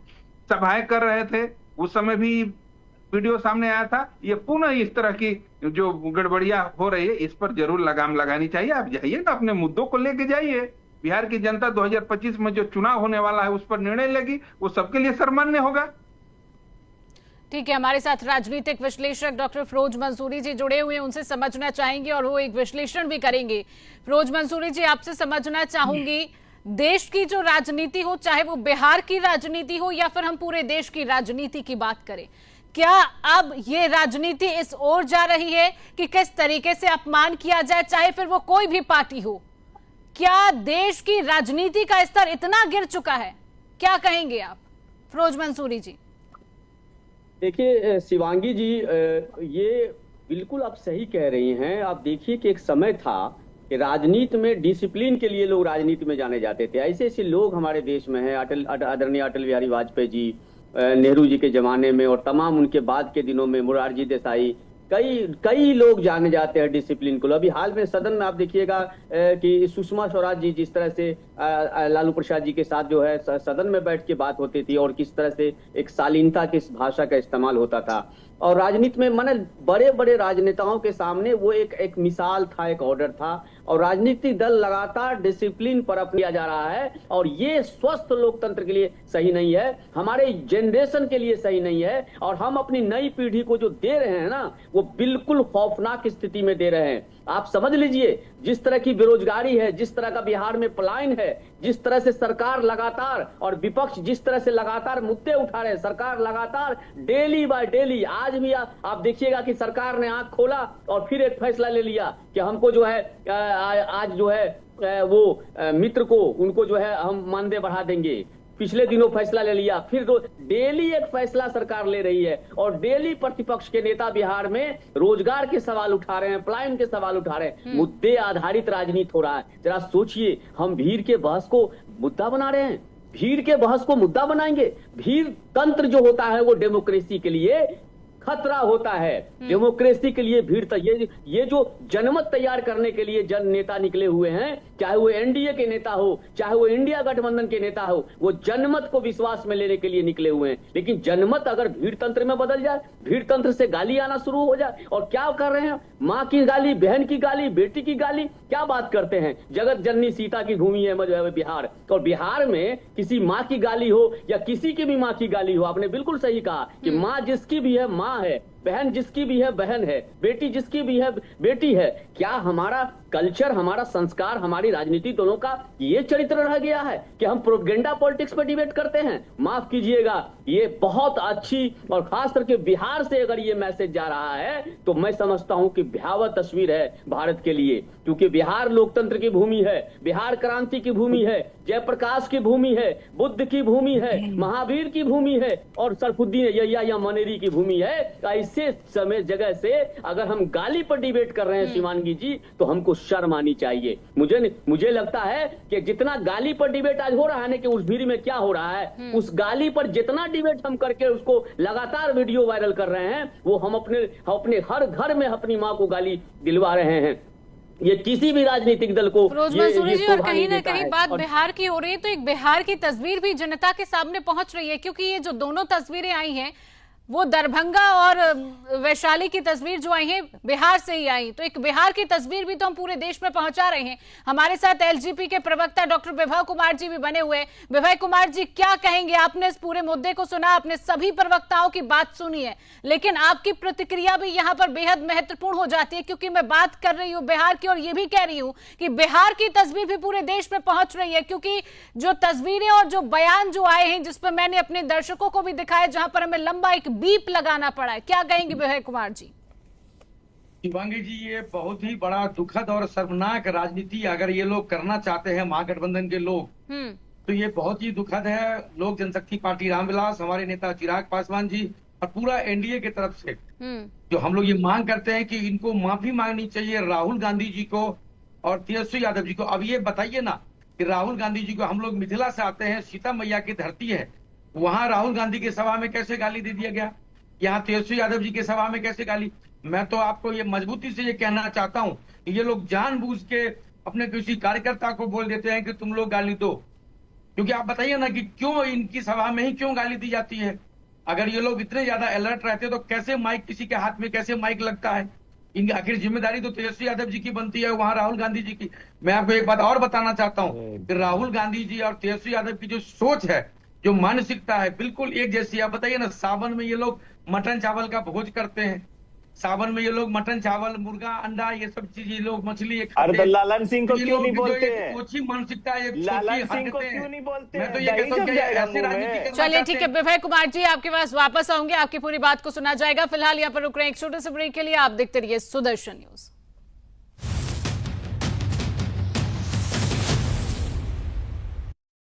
सभाएं कर रहे थे, उस समय भी वीडियो सामने आया था। ये पुनः इस तरह की जो गड़बड़ियां हो रही है, इस पर जरूर लगाम लगानी चाहिए। आप जाइए ना, अपने मुद्दों को लेके जाइए। बिहार की जनता 2025 में जो चुनाव होने वाला है, उस पर निर्णय लेगी, वो सबके लिए सम्मान्य होगा। ठीक है, हमारे साथ राजनीतिक विश्लेषक डॉक्टर फिरोज मंसूरी जी जुड़े हुए हैं, उनसे समझना चाहेंगे और वो एक विश्लेषण भी करेंगे। फिरोज मंसूरी जी, आपसे समझना चाहूंगी, देश की जो राजनीति हो, चाहे वो बिहार की राजनीति हो या फिर हम पूरे देश की राजनीति की बात करें, क्या अब ये राजनीति इस ओर जा रही है कि किस तरीके से अपमान किया जाए, चाहे फिर वो कोई भी पार्टी हो? क्या देश की राजनीति का स्तर इतना गिर चुका है? क्या कहेंगे आप, फिरोज मंसूरी जी? देखिए शिवांगी जी, ये बिल्कुल आप सही कह रही हैं। आप देखिए कि एक समय था कि राजनीति में डिसिप्लिन के लिए लोग राजनीति में जाने जाते थे। ऐसे ऐसे लोग हमारे देश में हैं, आदरणीय अटल बिहारी वाजपेयी जी, नेहरू जी के जमाने में और तमाम उनके बाद के दिनों में मोरारजी देसाई, कई लोग जाने जाते हैं डिसिप्लिन को। अभी हाल में सदन में आप देखिएगा कि सुषमा स्वराज जी जिस तरह से लालू प्रसाद जी के साथ जो है सदन में बैठ के बात होती थी और किस तरह से एक शालीनता की भाषा का इस्तेमाल होता था। और राजनीति में माने बड़े बड़े राजनेताओं के सामने वो एक मिसाल था, एक ऑर्डर था। और राजनीतिक दल लगातार डिसिप्लिन पर अपनाया जा रहा है और ये स्वस्थ लोकतंत्र के लिए सही नहीं है, हमारे जनरेशन के लिए सही नहीं है। और हम अपनी नई पीढ़ी को जो दे रहे हैं ना, वो बिल्कुल खौफनाक स्थिति में दे रहे हैं। आप समझ लीजिए, जिस तरह की बेरोजगारी है, जिस तरह का बिहार में पलायन है, जिस तरह से सरकार लगातार और विपक्ष जिस तरह से लगातार मुद्दे उठा रहे हैं, सरकार लगातार डेली बाय डेली, आज भी आप देखिएगा कि सरकार ने आंख खोला और फिर एक फैसला ले लिया कि हमको जो है आज जो है वो मित्र को उनको जो है हम मानदेय बढ़ा देंगे। पिछले दिनों फैसला ले लिया, फिर डेली एक फैसला सरकार ले रही है और डेली प्रतिपक्ष के नेता बिहार में रोजगार के सवाल उठा रहे हैं, पलायन के सवाल उठा रहे हैं। मुद्दे आधारित राजनीति हो रहा है। जरा सोचिए, हम भीड़ के बहस को मुद्दा बना रहे हैं, भीड़ के बहस को मुद्दा बनाएंगे। भीड़ तंत्र जो होता है वो डेमोक्रेसी के लिए खतरा होता है। डेमोक्रेसी के लिए भीड़ ये जो जनमत तैयार करने के लिए जन नेता निकले हुए हैं, चाहे वो एनडीए के नेता हो, चाहे वो इंडिया गठबंधन के नेता हो, वो जनमत को विश्वास में लेने के लिए निकले हुए हैं। लेकिन जनमत अगर भीड़ तंत्र में बदल जाए, भीड़ तंत्र से गाली आना शुरू हो जाए, और क्या कर रहे हैं, माँ की गाली, बहन की गाली, बेटी की गाली, क्या बात करते हैं। जगत जननी सीता की भूमि है बिहार, और बिहार में किसी माँ की गाली हो या किसी की भी माँ की गाली हो, आपने बिल्कुल सही कहा कि माँ जिसकी भी है माँ है, बहन जिसकी भी है बहन है, बेटी जिसकी भी है बेटी है। क्या हमारा कल्चर, हमारा संस्कार, हमारी राजनीति दोनों का ये चरित्र रह गया है कि हम प्रोपेगेंडा पॉलिटिक्स पर डिबेट करते हैं? माफ कीजिएगा, ये बहुत अच्छी, और खास करके बिहार से अगर ये मैसेज जा रहा है तो मैं समझता हूं कि भयावह तस्वीर है भारत के लिए, क्योंकि बिहार लोकतंत्र की भूमि है, बिहार क्रांति की भूमि है, जयप्रकाश की भूमि है, बुद्ध की भूमि है, महावीर की भूमि है, और सरफुद्दीन अय्या या मनेरी की भूमि है। ऐसे समय जगह से अगर हम गाली पर डिबेट कर रहे हैं शिवांगी जी, तो हमको शर्म आनी चाहिए। मुझे लगता है कि जितना गाली पर डिबेट आज हो रहा है ना, कि उस भीड़ में क्या हो रहा है, उस गाली पर जितना डिबेट हम करके उसको लगातार वीडियो वायरल कर रहे हैं, वो हम अपने हर घर में अपनी माँ को गाली दिलवा रहे हैं। ये किसी भी राजनीतिक दल को फिरोज मंसूरी जी, और कहीं ना कहीं बात बिहार की हो रही है, तो एक बिहार की तस्वीर भी जनता के सामने पहुंच रही है, क्योंकि ये जो दोनों तस्वीरें आई हैं वो दरभंगा और वैशाली की तस्वीर जो आई है बिहार से ही आई, तो एक बिहार की तस्वीर भी तो हम पूरे देश में पहुंचा रहे हैं। हमारे साथ एलजीपी के प्रवक्ता डॉक्टर विभव कुमार जी भी बने हुए। विभव कुमार जी, क्या कहेंगे? आपने इस पूरे मुद्दे को सुना, आपने सभी प्रवक्ताओं की बात सुनी है, लेकिन आपकी प्रतिक्रिया भी यहाँ पर बेहद महत्वपूर्ण हो जाती है, क्योंकि मैं बात कर रही हूँ बिहार की, और ये भी कह रही हूँ कि बिहार की तस्वीर भी पूरे देश में पहुंच रही है, क्योंकि जो तस्वीरें और जो बयान जो आए हैं, जिस पर मैंने अपने दर्शकों को भी दिखाया, जहां पर हमें लंबा एक बीप लगाना पड़ा है, क्या कहेंगे विभव कुमार जी? शिवांगी जी, ये बहुत ही बड़ा दुखद और शर्मनाक राजनीति अगर ये लोग करना चाहते हैं, महागठबंधन के लोग, तो ये बहुत ही दुखद है। लोक जनशक्ति पार्टी रामविलास, हमारे नेता चिराग पासवान जी और पूरा एनडीए की तरफ से जो हम लोग ये मांग करते हैं कि इनको माफी मांगनी चाहिए राहुल गांधी जी को और तेजस्वी यादव जी को। अब ये बताइए ना कि राहुल गांधी जी को, हम लोग मिथिला से आते हैं, सीता मैया की धरती है, वहां राहुल गांधी की सभा में कैसे गाली दे दिया गया, यहाँ तेजस्वी यादव जी की सभा में कैसे गाली। मैं तो आपको ये मजबूती से ये कहना चाहता हूँ कि ये लोग जानबूझ के अपने किसी कार्यकर्ता को बोल देते हैं कि तुम लोग गाली दो, क्योंकि आप बताइए ना कि क्यों इनकी सभा में ही क्यों गाली दी जाती है। अगर ये लोग इतने ज्यादा अलर्ट रहते तो कैसे माइक, किसी के हाथ में कैसे माइक लगता है। इनकी आखिर जिम्मेदारी तो तेजस्वी यादव जी की बनती है, वहां राहुल गांधी जी की। मैं आपको एक बात और बताना चाहता हूँ कि राहुल गांधी जी और तेजस्वी यादव की जो सोच है, जो मानसिकता है, बिल्कुल एक जैसी। आप बताइए ना, सावन में ये लोग मटन चावल का भोज करते हैं, सावन में ये लोग मटन चावल, मुर्गा, अंडा, ये सब चीज ये लोग मछली खाते हैं। लालन सिंह को क्यों नहीं बोलते हैं? सोची मानसिकता है, लालन सिंह को क्यों नहीं बोलते? मैं तो ये कहता हूं कि ऐसी राजनीति करना। चलिए ठीक है विभव कुमार जी, आपके पास वापस आऊंगे, आपकी पूरी बात को सुना जाएगा। फिलहाल यहाँ पर रुक रहे हैं एक छोटे से ब्रेक के लिए। आप देखते रहिए सुदर्शन न्यूज।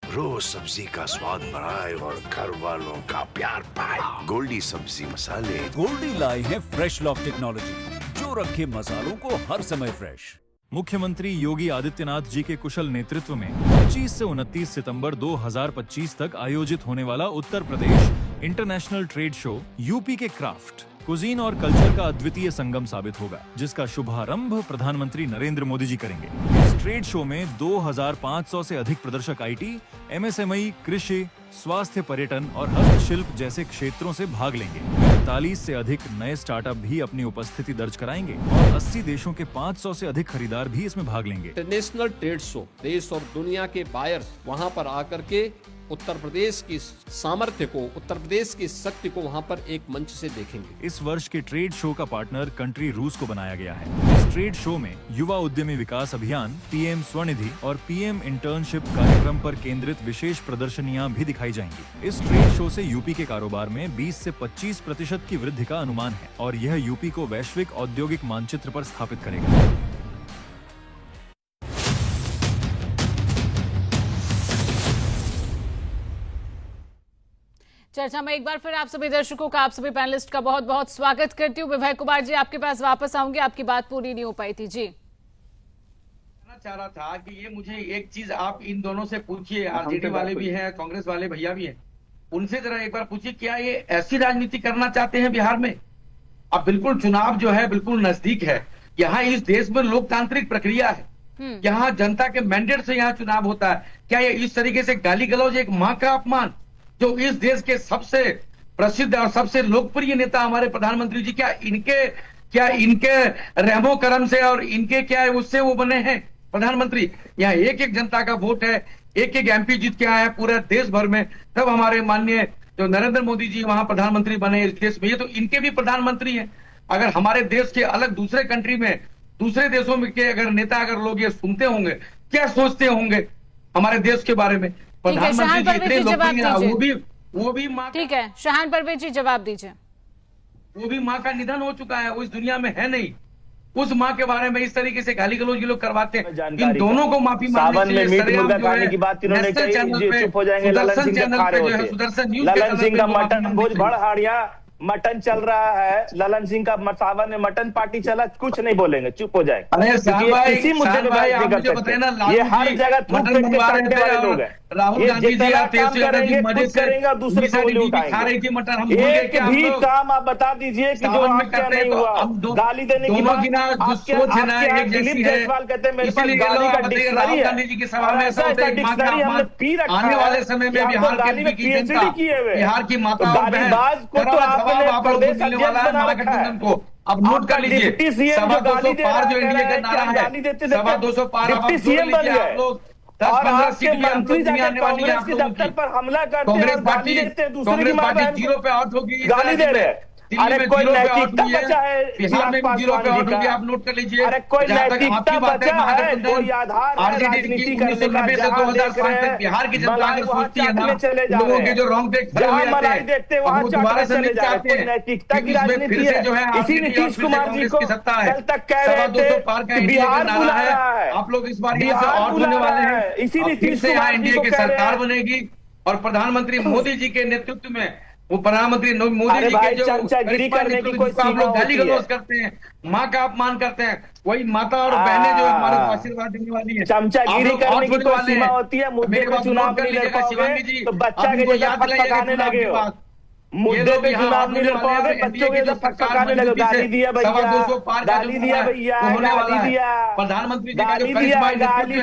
रोज सब्जी का स्वाद बढ़ाए और घर वालों का प्यार पाए, गोल्डी सब्जी मसाले। गोल्डी लाए हैं फ्रेश लॉक टेक्नोलॉजी, जो रखे मसालों को हर समय फ्रेश। मुख्यमंत्री योगी आदित्यनाथ जी के कुशल नेतृत्व में 25 से 29 सितंबर 2025 तक आयोजित होने वाला Uttar Pradesh international trade show UP के क्राफ्ट, कुजीन और कल्चर का अद्वितीय संगम साबित होगा, जिसका शुभारंभ प्रधानमंत्री नरेंद्र मोदी जी करेंगे। इस ट्रेड शो में 2500 से अधिक प्रदर्शक आईटी, एमएसएमई, कृषि, स्वास्थ्य, पर्यटन और हस्तशिल्प जैसे क्षेत्रों से भाग लेंगे। 45 से अधिक नए स्टार्टअप भी अपनी उपस्थिति दर्ज कराएंगे और 80 देशों के 500 से अधिक खरीदार भी इसमें भाग लेंगे। इंटरनेशनल ट्रेड शो, देश और दुनिया के बायर्स वहां पर आकर के उत्तर प्रदेश की सामर्थ्य को, उत्तर प्रदेश की शक्ति को वहां पर एक मंच से देखेंगे। इस वर्ष के ट्रेड शो का पार्टनर कंट्री रूस को बनाया गया है। इस ट्रेड शो में युवा उद्यमी विकास अभियान, पीएम स्वनिधि और पीएम इंटर्नशिप कार्यक्रम पर केंद्रित विशेष प्रदर्शनियां भी दिखाई जाएंगी। इस ट्रेड शो से यूपी के कारोबार में 20 से 25% की वृद्धि का अनुमान है और यह यूपी को वैश्विक औद्योगिक मानचित्र पर स्थापित करेगा। चर्चा में एक बार फिर आप सभी दर्शकों का, आप सभी पैनलिस्ट का बहुत बहुत स्वागत करती हूँ। विभय कुमार जी, आपके पास वापस आऊंगी, आपकी बात पूरी नहीं हो पाई थी जी। चाह रहा था कि ये मुझे एक चीज आप इन दोनों से पूछिए, आरजेडी वाले भी हैं, कांग्रेस वाले भैया भी हैं, उनसे जरा एक बार पूछिए, क्या ये ऐसी राजनीति करना चाहते हैं बिहार में? अब बिल्कुल चुनाव जो है बिल्कुल नजदीक है। यहाँ इस देश में लोकतांत्रिक प्रक्रिया है, यहाँ जनता के मैंडेट से यहाँ चुनाव होता है। क्या ये इस तरीके से गाली गलौज, एक माँ का अपमान, जो इस देश के सबसे प्रसिद्ध और सबसे लोकप्रिय नेता हमारे प्रधानमंत्री जी, क्या इनके रहमो करम से और इनके क्या है उससे वो बने हैं प्रधानमंत्री? यहाँ एक एक जनता का वोट है, एक एक एमपी जीत के आया है पूरे देश भर में, तब हमारे माननीय जो नरेंद्र मोदी जी वहां प्रधानमंत्री बने इस देश में। ये तो इनके भी प्रधानमंत्री हैं। अगर हमारे देश के अलग दूसरे कंट्री में, दूसरे देशों में के अगर नेता, अगर लोग ये सुनते होंगे, क्या सोचते होंगे हमारे देश के बारे में? प्रधानमंत्री जी इतने लोकप्रिय, वो भी माँ, ठीक है शाहान परवेज जी जवाब दीजिए। वो भी माँ का निधन हो चुका है, वो इस दुनिया में है नहीं। उस माँ के बारे में इस तरीके से गाली गलौज ये लोग करवाते हैं। इन दोनों को माफी मांगने के लिए ललन सिंह का मटन भोज भड़हाड़िया मटन चल रहा है, ललन सिंह का सावन में मटन पार्टी चला, कुछ नहीं बोलेंगे, चुप हो जाए। इसी मुद्दे पे बात नहीं कर सकते। ये हर जगह थूक फेंक के करने वाले लोग हैं। राहुल गांधी जी काम करेंगे, खुद करेंगे और दूसरे को उंगली उठाएंगे। एक भी काम आप बता दीजिए कि जो आपका नहीं हुआ। गाली देने की बात, दिलीप जायसवाल कहते हैं मेरे पास गाली का डिक्शनरी है, ऐसा डिक्शनरी हमने पी रखा है। आने वाले समय में बिहार की माता गालीबाज को तो आपने प्रदेश अध्यक्ष बना रखा है। अब नोट कर लीजिए, डिप्टी सीएम जो गाली दे रहा है, जो इंडिया का नारा है, गाली देते देते 200 पार, डिप्टी सीएम बन गए और आपके मंत्री जाकर कांग्रेस के दफ्तर पर हमला करते हैं और गाली देते हैं, दूसरे की मां बहन जीरो पे आउट होगी, गाली दे रहे हैं। अरे कोई नैतिकता बचा है बिहार में जीरो पे आउट होगी, आप नोट कर लीजिए। अरे कोई नैतिकता बचा है, कोई आधार है राजनीति करने का? 2005 तक बिहार की जनता अगर सोचती है ना, लोगों के जो रोंग पे खड़े हुए देखते हैं वहां दोबारा से चले जाते हैं। नैतिकता की राजनीति है जो है। इसी नीतीश कुमार जी को कल तक कह रहे थे कि बिहार बुला रहा है, आप लोग इस बार यहाँ से आउट होने वाले हैं। इसी नीतीश कुमार एनडीए की सरकार बनेगी और प्रधानमंत्री मोदी जी के नेतृत्व में, वो प्रधानमंत्री मोदी जी के जो चमचागिरी करने की कोई आप लोग गाली गलौज करते हैं, माँ का अपमान करते हैं, वही माता और बहनें जो हमारे को आशीर्वाद देने वाली है। चमचागिरी करने की कोई सीमा होती है? मुद्दे पे चुनाव नहीं लड़ पाओगे तो बच्चा के जैसा फटफटाने लगे हो। मुद्दे पे चुनाव नहीं लड़ पाओगे, बच्चों के जैसा फटफटाने लगे। गाली दिया भैया, गाली दिया भैया, गाली दिया प्रधानमंत्री गाली दिया,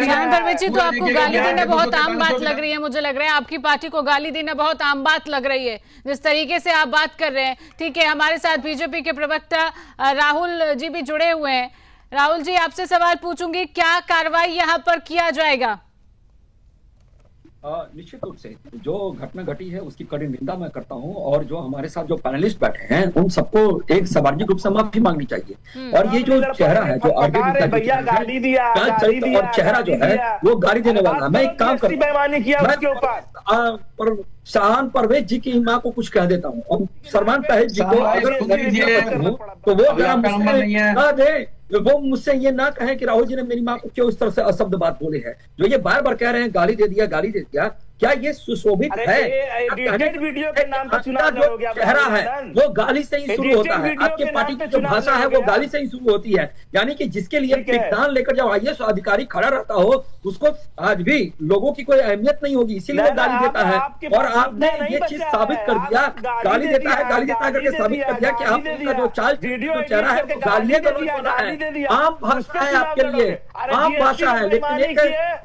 शाहान परवेज जी, तो आपको गाली देना बहुत आम बात लग रही है। मुझे लग रहा है आपकी पार्टी को गाली देना बहुत आम बात लग रही है, जिस तरीके से आप बात कर रहे हैं। ठीक है, हमारे साथ बीजेपी के प्रवक्ता राहुल जी भी जुड़े हुए हैं। राहुल जी, आपसे सवाल पूछूंगी, क्या कार्रवाई यहाँ पर किया जाएगा? निश्चित रूप से जो घटना घटी है उसकी कड़ी निंदा मैं करता हूं, और जो हमारे साथ जो पैनलिस्ट बैठे हैं उन सबको एक सामाजिक रूप से माफी मांगनी चाहिए। और ये जो चेहरा है जो आरजेडी और चेहरा जो है वो गाली देने वाला है। मैं एक काम पर शाहान परवेज जी की माँ को कुछ कह देता हूँ, और सलमान ताहिर जी को अगर तो वो मुझसे ये ना कहें कि राहुल जी ने मेरी माँ को क्यों इस तरह से अशब्द बात बोली है। जो ये बार बार कह रहे हैं गाली दे दिया, गाली दे दिया, क्या ये सुशोभित है? वीडियो के नाम पर चुनाव जो चेहरा है वो गाली से ही शुरू होता है। आपके पार्टी की जो भाषा है वो गाली से ही शुरू होती है। यानी कि जिसके लिए पिटान लेकर जब IAS अधिकारी खड़ा रहता हो उसको आज भी लोगों की कोई अहमियत नहीं होगी, इसीलिए वो गाली देता है। और आपने ये चीज साबित कर दिया, गाली देता है करके साबित कर दिया कि आपका जो चाल चेहरा है वो गालियां बना है। आम भाषा है आपके लिए, आम भाषा है, लेकिन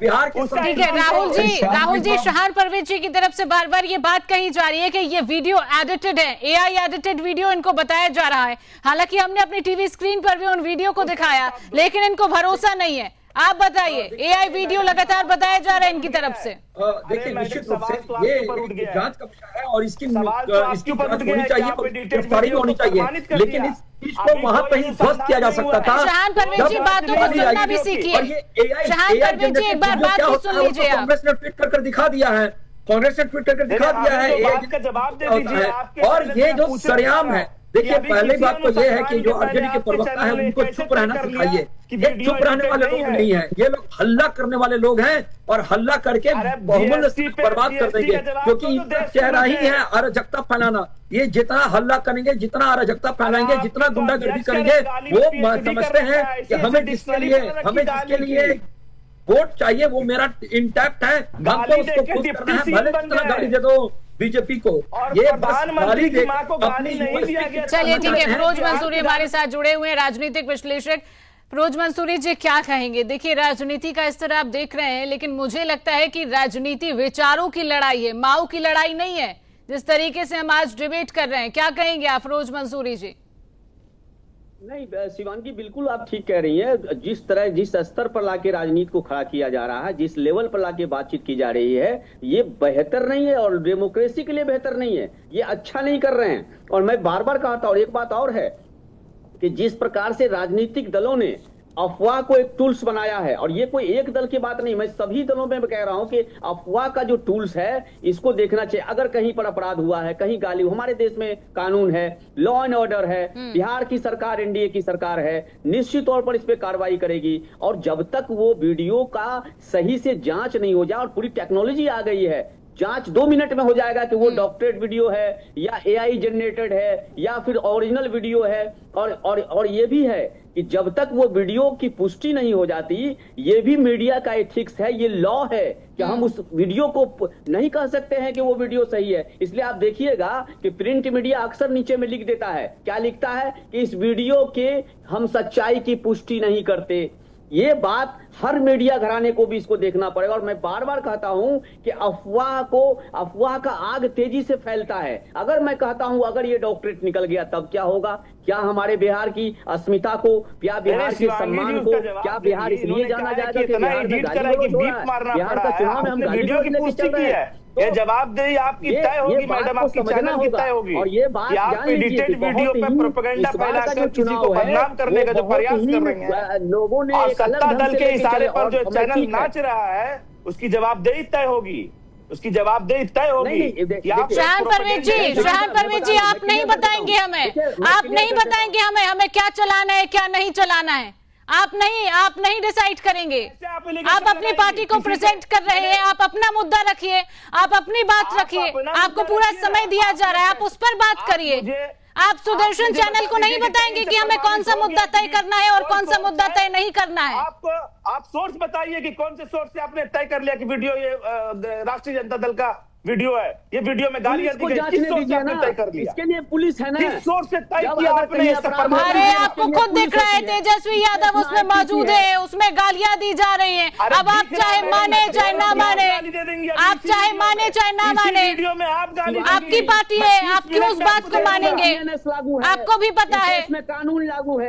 बिहार के ठीक है राहुल जी शाहान परवेज जी की तरफ से बार बार ये बात कही जा रही है कि ये वीडियो एडिटेड है, AI एडिटेड वीडियो इनको बताया जा रहा है। हालांकि हमने अपनी टीवी स्क्रीन पर भी उन वीडियो को दिखाया, लेकिन इनको भरोसा नहीं है। आप बताइए, AI वीडियो लगातार बताया जा रहा है इनकी तरफ से। देखिए, निश्चित रूप से ये जांच का विषय है और इसकी जांच होनी चाहिए, गिरफ्तारी होनी चाहिए, लेकिन इस चीज को वहां पे ही ध्वस्त किया जा सकता था। शाहान परवेज जी, बातों को सुनना भी सीखिए। शाहान परवेज जी, एक बार बात तो सुन लीजिए। कांग्रेस ने ट्वीट कर दिखा दिया है, कांग्रेस ने ट्वीट कर दिखा दिया है, जवाब दे दीजिए। और ये जो सरेआम है, देखिए पहली बात तो ये है कि जो आरजेडी के प्रवक्ता है उनको चुप रहना सिखाइए। कि ये चुप रहने वाले लोग नहीं है, ये लोग हल्ला करने वाले लोग हैं और हल्ला करके बहुमूल्य बर्बाद कर देंगे, क्योंकि इनका चेहरा ही है अराजकता फैलाना। ये जितना हल्ला करेंगे, जितना अराजकता फैलाएंगे, जितना गुंडागर्दी करेंगे, वो समझते हैं कि हमें जिसके लिए वोट चाहिए वो मेरा इंटैक्ट है, हमको उसको खुश करना है, भले जितना गाली दे दो बीजेपी को। ये प्रधानमंत्री की मां को गाली नहीं दिया गया। चलिए ठीक है, फिरोज मंसूरी हमारे साथ जुड़े हुए हैं, राजनीतिक विश्लेषक। फिरोज मंसूरी जी, क्या कहेंगे? देखिए, राजनीति का स्तर आप देख रहे हैं, लेकिन मुझे लगता है कि राजनीति विचारों की लड़ाई है, माओ की लड़ाई नहीं है, जिस तरीके से हम आज डिबेट कर रहे हैं। क्या कहेंगे आप फिरोज मंसूरी जी? नहीं शिवांगी, बिल्कुल आप ठीक कह रही हैं। जिस स्तर पर लाके राजनीति को खड़ा किया जा रहा है, जिस लेवल पर लाके बातचीत की जा रही है, ये बेहतर नहीं है और डेमोक्रेसी के लिए बेहतर नहीं है। ये अच्छा नहीं कर रहे हैं। और मैं बार बार कहता हूं, एक बात और है कि जिस प्रकार से राजनीतिक दलों ने अफवाह को एक टूल्स बनाया है, और ये कोई एक दल की बात नहीं, मैं सभी दलों में कह रहा हूं कि अफवाह का जो टूल्स है इसको देखना चाहिए। अगर कहीं पर अपराध हुआ है, कहीं गाली, हमारे देश में कानून है, लॉ एंड ऑर्डर है, बिहार की सरकार एनडीए की सरकार है, निश्चित तौर पर इस पे कार्रवाई करेगी। और जब तक वो वीडियो का सही से जांच नहीं हो जाए, और पूरी टेक्नोलॉजी आ गई है, जांच 2 मिनट में हो जाएगा कि वो डॉक्टरेट वीडियो है या एआई जनरेटेड है या फिर ओरिजिनल वीडियो है। और ये भी है कि जब तक वो वीडियो की पुष्टि नहीं हो जाती, ये भी मीडिया का एथिक्स है, ये लॉ है कि हम उस वीडियो को नहीं कह सकते हैं कि वो वीडियो सही है। इसलिए आप देखिएगा कि प्रिंट मीडिया अक्सर नीचे में लिख देता है, क्या लिखता है कि इस वीडियो के हम सच्चाई की पुष्टि नहीं करते। ये बात हर मीडिया घराने को भी इसको देखना पड़ेगा। और मैं बार बार कहता हूं कि अफवाह का आग तेजी से फैलता है। अगर मैं कहता हूं अगर ये डॉक्टरेट निकल गया तब क्या होगा? क्या हमारे बिहार की अस्मिता को, क्या बिहार के सम्मान को, क्या बिहार इसलिए जाना जाएगा कि बिहार में बिहार का चुनाव में हम वीडियो की पुष्टि की है? ये जवाबदेही आपकी तय होगी मैडम, आपकी चैनल की तय होगी। और ये बात आप एडिटेड वीडियो पे प्रोपेगेंडा फैलाकर किसी को बदनाम करने का जो प्रयास कर रहे हैं लोगों ने, सत्ता दल के इशारे पर जो चैनल नाच रहा है, उसकी जवाबदेही तय होगी, उसकी जवाबदेही तय होगी। शाहन परवेज जी, आप नहीं बताएंगे हमें, आप नहीं बताएंगे हमें क्या चलाना है क्या नहीं चलाना है। आप नहीं डिसाइड करेंगे। आप अपनी पार्टी को प्रेजेंट कर रहे हैं, आप अपना मुद्दा रखिए, आप अपनी बात रखिए, आपको पूरा समय दिया जा रहा है, आप उस पर बात करिए। आप सुदर्शन चैनल को नहीं बताएंगे कि हमें कौन सा मुद्दा तय करना है और कौन सा मुद्दा तय नहीं करना है। आप सोर्स बताइए कि कौन से सोर्स से आपने तय कर लिया कि वीडियो ये राष्ट्रीय जनता दल का वीडियो है, ये वीडियो में गालियां दी गई, किस सोर्स से आपने तय कर लिया? इसके लिए पुलिस है ना, किस सोर्स से तय किया आपने? अरे आपको खुद दिख रहा है तेजस्वी यादव उसमें मौजूद है, उसमें गालियां दी जा रही हैं। अब आप चाहे माने चाहे ना माने, आप चाहे माने चाहे ना माने, आपकी पार्टी है, आप क्यों उस बात को मानेंगे? आपको भी पता है इसमें कानून लागू है।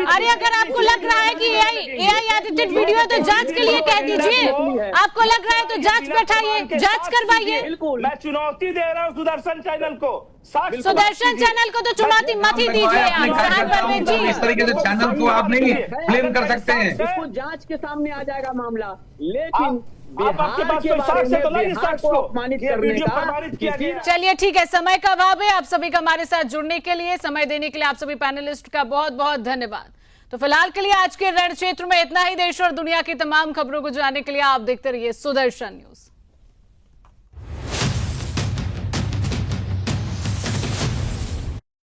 अरे अगर आपको लग रहा है कि एआई एडिटेड वीडियो है तो जांच के लिए कह दीजिए। आपको लग रहा है तो जांच बैठाइए, जांच करवाइए। मैं चुनौती दे रहा हूं सुदर्शन चैनल को, सुदर्शन चैनल को तो चुनौती मत ही दीजिए आप। इस तरीके से चैनल को आप नहीं ब्लेम कर सकते हैं। इसको जांच के सामने आ जाएगा मामला, लेकिन आपके पास कोई साक्ष्य तो नहीं, साक्ष्य को अपमानित करने का। चलिए ठीक है, समय का अभाव है। आप सभी का हमारे साथ जुड़ने के लिए, समय देने के लिए आप सभी पैनलिस्ट का बहुत बहुत धन्यवाद। तो फिलहाल के लिए आज के रण क्षेत्र में इतना ही। देश और दुनिया की तमाम खबरों को जानने के लिए आप देखते रहिए सुदर्शन न्यूज।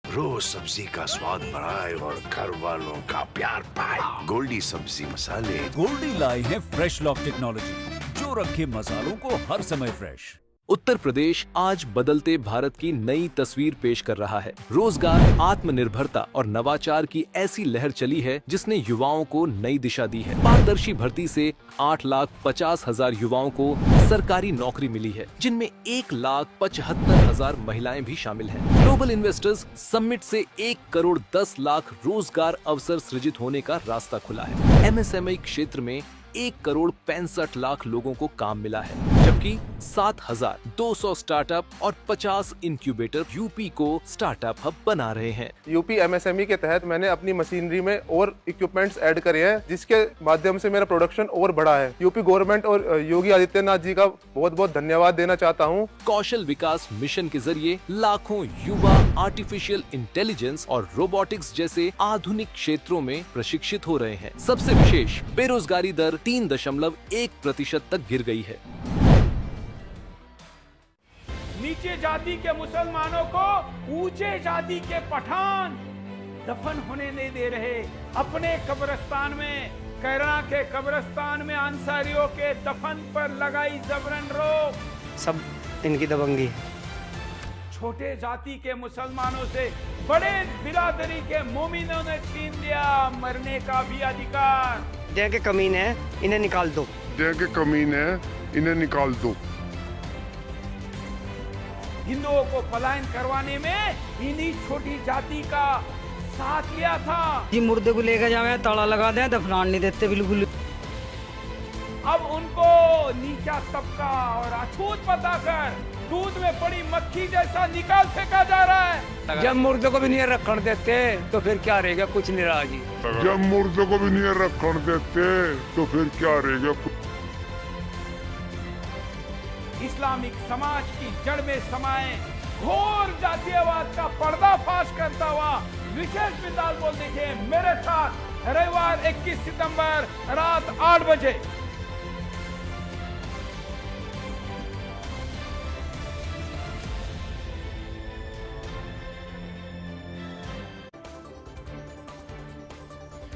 रोज सब्जी का स्वाद बढ़ाए और घर वालों का प्यार पाए। गोल्डी सब्जी मसाले। गोल्डी लाई है फ्रेश लॉक टेक्नोलॉजी, जो रखे मसालों को हर समय फ्रेश। उत्तर प्रदेश आज बदलते भारत की नई तस्वीर पेश कर रहा है। रोजगार, आत्मनिर्भरता और नवाचार की ऐसी लहर चली है जिसने युवाओं को नई दिशा दी है। पारदर्शी भर्ती से 8,50,000 युवाओं को सरकारी नौकरी मिली है, जिनमें 1,75,000 महिलाएं भी शामिल हैं। ग्लोबल इन्वेस्टर्स समिट से 1,10,00,000 रोजगार अवसर सृजित होने का रास्ता खुला है। MSME क्षेत्र में 1,65,00,000 लोगों को काम मिला है, जबकि जबकि 7,200 स्टार्टअप और 50 इंक्यूबेटर यूपी को स्टार्टअप हब बना रहे हैं। यूपी एमएसएमई के तहत मैंने अपनी मशीनरी में और इक्विपमेंट्स ऐड करे हैं, जिसके माध्यम से मेरा प्रोडक्शन और बढ़ा है। यूपी गवर्नमेंट और योगी आदित्यनाथ जी का बहुत बहुत धन्यवाद देना चाहता हूं। कौशल विकास मिशन के जरिए लाखों युवा आर्टिफिशियल इंटेलिजेंस और रोबोटिक्स जैसे आधुनिक क्षेत्रों में प्रशिक्षित हो रहे हैं। सबसे विशेष, बेरोजगारी दर 3.1% तक गिर गई है। नीचे जाति के मुसलमानों को ऊंचे जाति के पठान दफन होने नहीं दे रहे। अपने कब्रिस्तान में, कैरना के कब्रिस्तान में अंसारियों के दफन पर लगाई जबरन रोक। सब इनकी दबंगी है। छोटे जाति के मुसलमानों से बड़े बिरादरी के मोमिनों ने छीन लिया मरने का भी अधिकार। जय के कमीने हैं, इन्हें निकाल दो। जय के कमीने हैं, इन्हें निकाल दो। हिंदुओं को पलायन करवाने में इन्हीं छोटी जाति का साथ लिया था। जी मुर्दे को लेकर जावे, ताला लगा दें, दफनान नहीं देते बिल्कुल। अब उनको नीचा तबका और अछूत बताकर दूध में पड़ी मक्खी जैसा निकाल फेंका जा रहा है। जब मुर्दे को भी नहीं रखने देते तो फिर क्या रहेगा? कुछ नहीं रहा जी। जब मुर्दे को भी नहीं रखने देते तो फिर क्या रहेगा? इस्लामिक समाज की जड़ में समाये घोर जातीयवाद का पर्दाफाश करता हुआ विशेष मिसाल बोल देखिए मेरे साथ रविवार 21 सितंबर रात 8 बजे।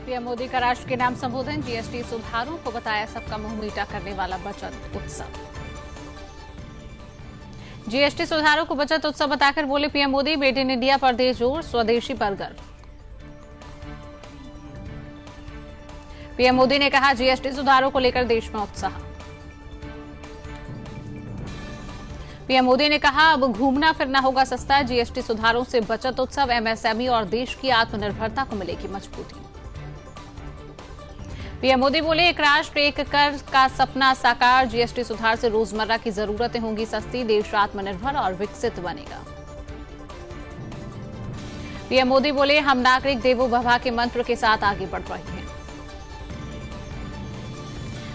पीएम मोदी का राष्ट्र के नाम संबोधन, जीएसटी सुधारों को बताया सबका मुंह मीठा करने वाला बचत उत्सव। जीएसटी सुधारों को बचत उत्सव बताकर बोले PM Modi, made in India पर दे जोर, स्वदेशी पर गर्व। पीएम मोदी ने कहा, जीएसटी सुधारों को लेकर देश में उत्साह। पीएम मोदी ने कहा, अब घूमना फिरना होगा सस्ता, जीएसटी सुधारों से बचत उत्सव, एमएसएमई और देश की आत्मनिर्भरता को मिलेगी मजबूती। पीएम मोदी बोले, एक राष्ट्र एक कर का सपना साकार, जीएसटी सुधार से रोजमर्रा की जरूरतें होंगी सस्ती, देश आत्मनिर्भर और विकसित बनेगा। पीएम मोदी बोले, हम नागरिक देवो भव के मंत्र के साथ आगे बढ़ रहे हैं।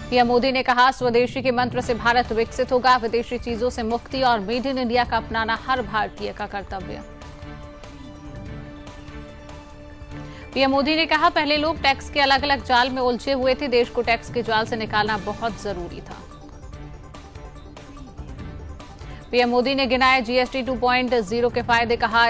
पीएम मोदी ने कहा, स्वदेशी के मंत्र से भारत विकसित होगा, विदेशी चीजों से मुक्ति और मेड इन इंडिया का अपनाना हर भारतीय का कर्तव्य। पीएम मोदी ने कहा, पहले लोग टैक्स के अलग अलग जाल में उलझे हुए थे, देश को टैक्स के जाल से निकालना बहुत जरूरी था। पीएम मोदी ने गिनाए जीएसटी 2.0 के फायदे, कहा